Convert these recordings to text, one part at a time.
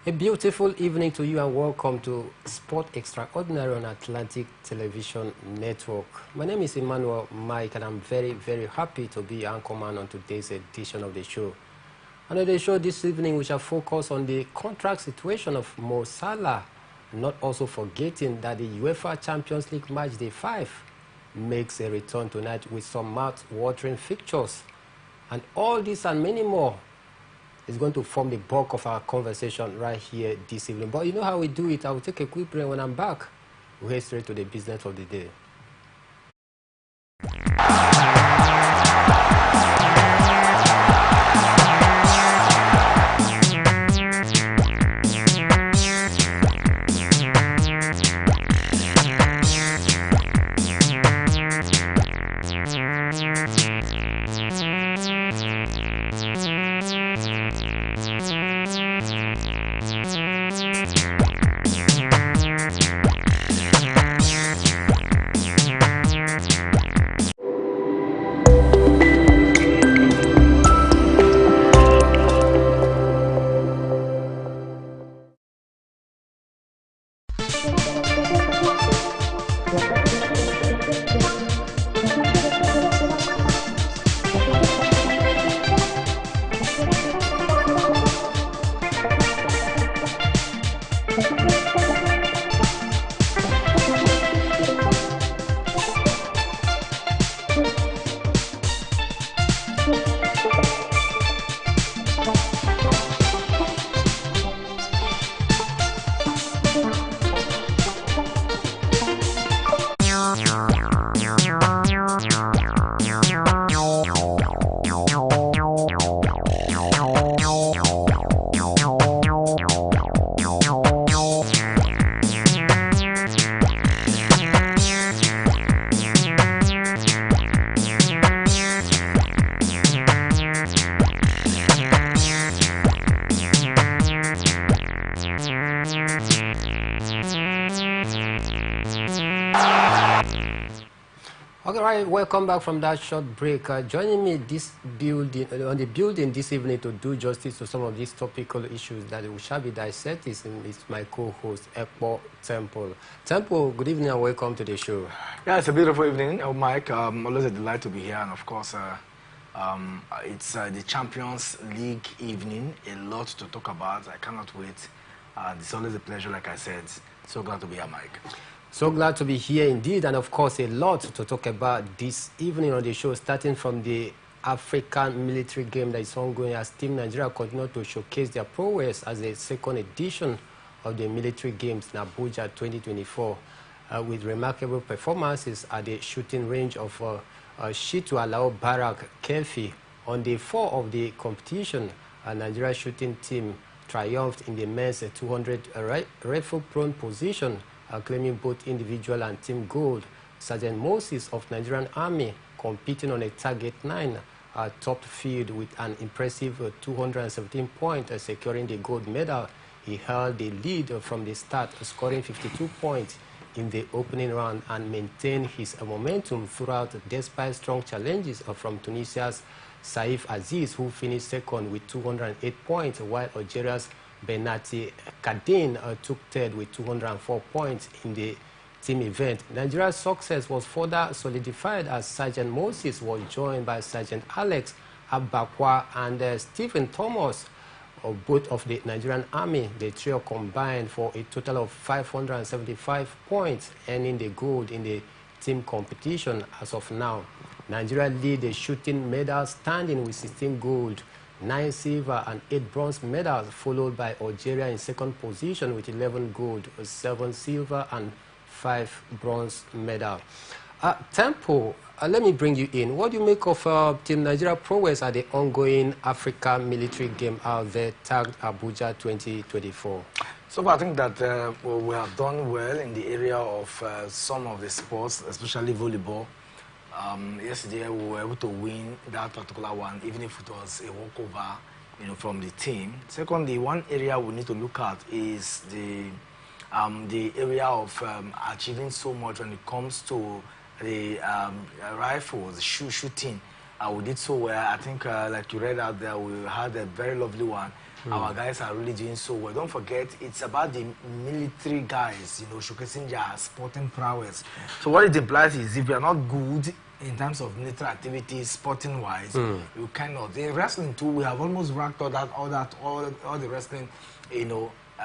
A beautiful evening to you and welcome to Sport Extraordinary on Atlantic Television Network. My name is Emmanuel Mike and I'm very, very happy to be anchorman on today's edition of the show. And on the show this evening we shall focus on the contract situation of Mo Salah, not also forgetting that the UEFA Champions League match day 5 makes a return tonight with some mouth-watering fixtures. And all this and many more is going to form the bulk of our conversation right here this evening. But you know how we do it. I will take a quick break. When I'm back, we'll head straight to the business of the day. Alright, welcome back from that short break. Joining me on the building this evening to do justice to some of these topical issues that we shall be dissecting is my co-host, Ekpo Temple. Temple, good evening and welcome to the show. Yeah, it's a beautiful evening, Mike. Always a delight to be here, and of course, it's the Champions League evening. A lot to talk about. I cannot wait. It's always a pleasure, like I said. So glad to be here, Mike. So glad to be here indeed, and of course a lot to talk about this evening on the show, starting from the African military game that is ongoing as Team Nigeria continue to showcase their prowess as the second edition of the military games in Abuja 2024 with remarkable performances at the shooting range of Shitu Alao Barak Kefi. On day 4 of the competition, a Nigeria shooting team triumphed in the men's 200 rifle-prone position, claiming both individual and team gold. Sergeant Moses of Nigerian Army, competing on a target 9, topped field with an impressive 217 points, securing the gold medal. He held the lead from the start, scoring 52 points in the opening round and maintained his momentum throughout despite strong challenges from Tunisia's Saif Aziz, who finished second with 208 points, while Algeria's Benati Kadin took third with 204 points in the team event. Nigeria's success was further solidified as Sergeant Moses was joined by Sergeant Alex Abakwa and Stephen Thomas, both of the Nigerian Army. The trio combined for a total of 575 points, earning the gold in the team competition as of now. Nigeria lead the shooting medal standing with 16 gold, 9 silver and 8 bronze medals, followed by Algeria in second position with 11 gold, 7 silver and 5 bronze medals. Tempo, let me bring you in. What do you make of Team Nigeria prowess at the ongoing Africa military game out there, tagged Abuja 2024? So I think that we have done well in the area of some of the sports, especially volleyball. Yesterday we were able to win that particular one, even if it was a walkover, from the team. Secondly, one area we need to look at is the area of achieving so much when it comes to the rifles, shooting. We did so well. I think, like you read out there, we had a very lovely one. Our guys are really doing so well. Don't forget, it's about the military guys, showcasing their sporting prowess. So what it implies is if you are not good in terms of military activities, sporting-wise, you cannot. In wrestling too, we have almost racked all the wrestling,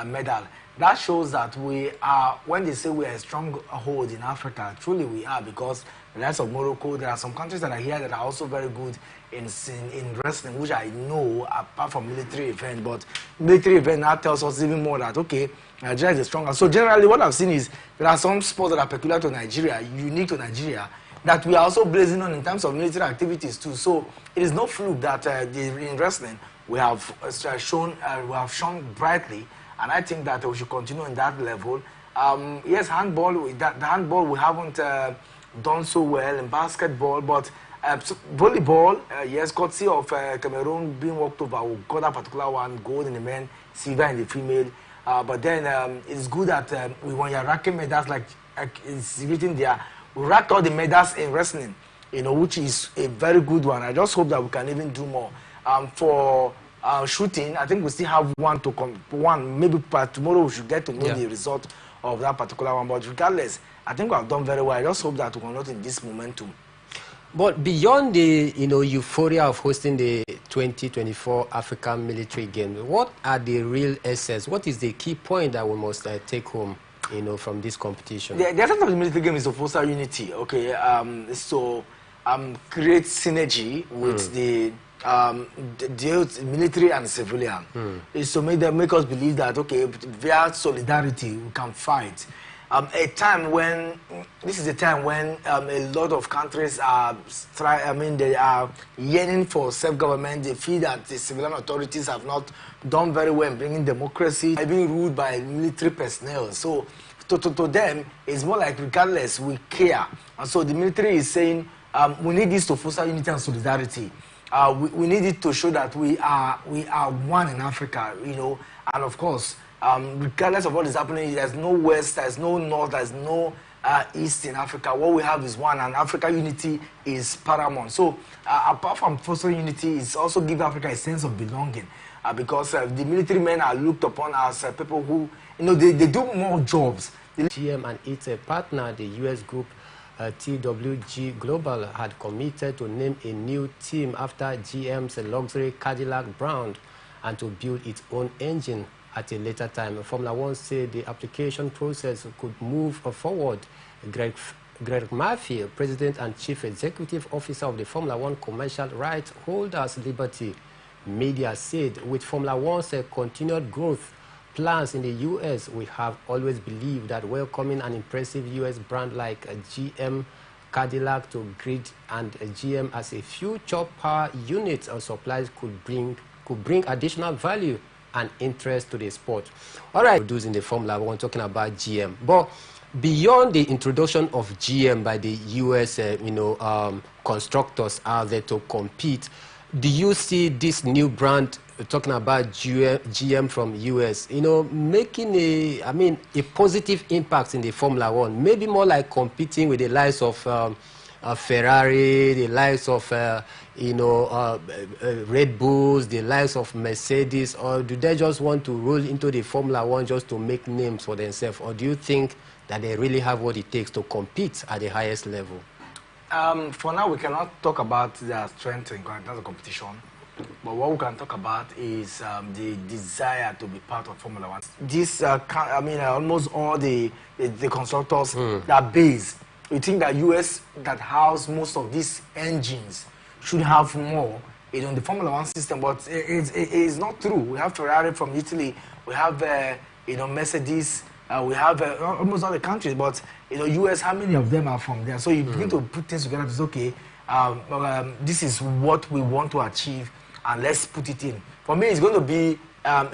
medal. That shows that we are, when they say we are a strong hold in Africa, truly we are, because the likes of Morocco, there are some countries that are here that are also very good in wrestling, which I know, apart from military event. But military event now tells us even more that, okay, Nigeria is stronger. So generally what I've seen is there are some sports that are peculiar to Nigeria, unique to Nigeria, that we are also blazing on in terms of military activities too. So it is no fluke that in wrestling we have shown brightly. And I think that we should continue in that level. Yes, handball, the handball we haven't done so well in basketball, but volleyball, yes, courtesy of Cameroon being walked over, we got that particular one, gold in the men, silver in the female. But then it's good that when you're racking medals, like it's written there, we racked all the medals in wrestling, which is a very good one. I just hope that we can even do more. For shooting, I think we still have one. Maybe tomorrow we should get to know the result of that particular one. But regardless, I think we have done very well. I just hope that we are not in this momentum. But beyond the euphoria of hosting the 2024 African military Games, what are the real essence? What is the key point that we must take home, from this competition? The essence of the military game is to foster unity. Okay, create synergy with the military and civilian. Is to make us believe that, okay, via solidarity we can fight. This is a time when a lot of countries are they are yearning for self-government. They feel that the civilian authorities have not done very well in bringing democracy, being ruled by military personnel. So to them, it's more like regardless, we care. And so the military is saying we need this to foster unity and solidarity. We need it to show that we are one in Africa, and of course, regardless of what is happening, there's no West, there's no North, there's no East in Africa. What we have is one, and Africa unity is paramount. So apart from fostering unity, it's also give Africa a sense of belonging, because the military men are looked upon as people who, they do more jobs. GM and its partner, the US group TWG Global, had committed to name a new team after GM's luxury Cadillac brand and to build its own engine at a later time. Formula One said the application process could move forward. Greg Murphy, President and Chief Executive Officer of the Formula One Commercial Rights Holders Liberty Media, said, with Formula One's continued growth plans in the U.S., we have always believed that welcoming an impressive U.S. brand like GM Cadillac to grid and GM as a future power unit or supplies could bring additional value an interest to the sport. All right, producing the Formula One, talking about GM. But beyond the introduction of GM by the U.S., constructors out there to compete, do you see this new brand, talking about GM from U.S., making a positive impact in the Formula One? Maybe more like competing with the likes of Ferrari, the likes of Red Bulls, the likes of Mercedes, or do they just want to roll into the Formula One just to make names for themselves, or do you think that they really have what it takes to compete at the highest level? For now, we cannot talk about their strength in terms of competition, but what we can talk about is the desire to be part of Formula One. This, almost all the constructors that are based, we think that US that house most of these engines should have more, in the Formula One system, but it is not true. We have Ferrari from Italy, we have Mercedes. We have almost all the countries, but US, how many of them are from there? So you begin to put things together. It's okay. This is what we want to achieve, and let's put it in. For me, it's going to be a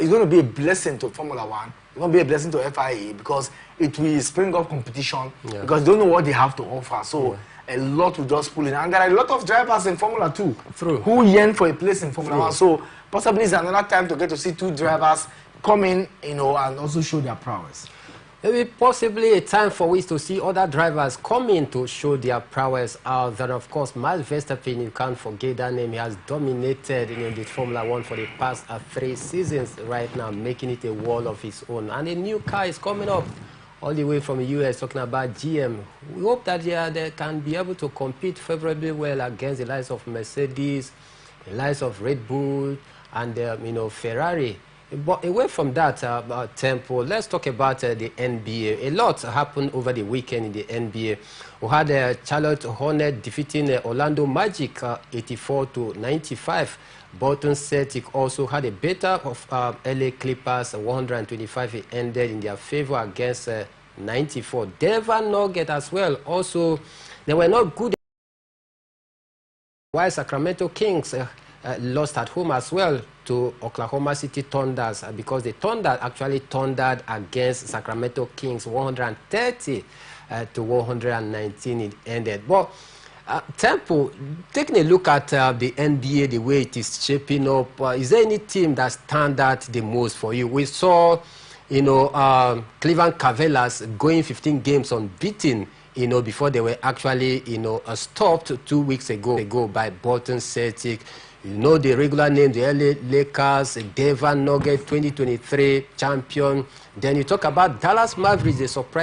blessing to Formula One. It's going to be a blessing to FIA because it will spring up competition because they don't know what they have to offer. So a lot will just pull in, and there are a lot of drivers in Formula 2 who yearn for a place in Formula 1. So possibly it's another time to get to see two drivers come in, and also show their prowess. Maybe possibly a time for us to see other drivers come in to show their prowess out there. Of course, Max Verstappen, you can't forget that name. He has dominated in the Formula One for the past 3 seasons right now, making it a world of his own. And a new car is coming up all the way from the US, talking about GM. We hope that they can be able to compete favorably well against the likes of Mercedes, the likes of Red Bull, and Ferrari. But away from that tempo, let's talk about the NBA. A lot happened over the weekend in the NBA. We had Charlotte Hornets defeating Orlando Magic 84-95. Boston Celtics also had a better of LA Clippers 125. It ended in their favor against 94. Denver Nuggets as well. Also, they were not good. While Sacramento Kings lost at home as well to Oklahoma City Thunders because the Thunder actually thundered against Sacramento Kings 130-119 it ended. But Temple, taking a look at the NBA, the way it is shaping up, is there any team that stand out the most for you? We saw, Cleveland Cavaliers going 15 games unbeaten, before they were actually, stopped 2 weeks ago by Boston Celtics. The regular name, the LA Lakers, Denver Nuggets, 2023 champion. Then you talk about Dallas Mavericks, the surprise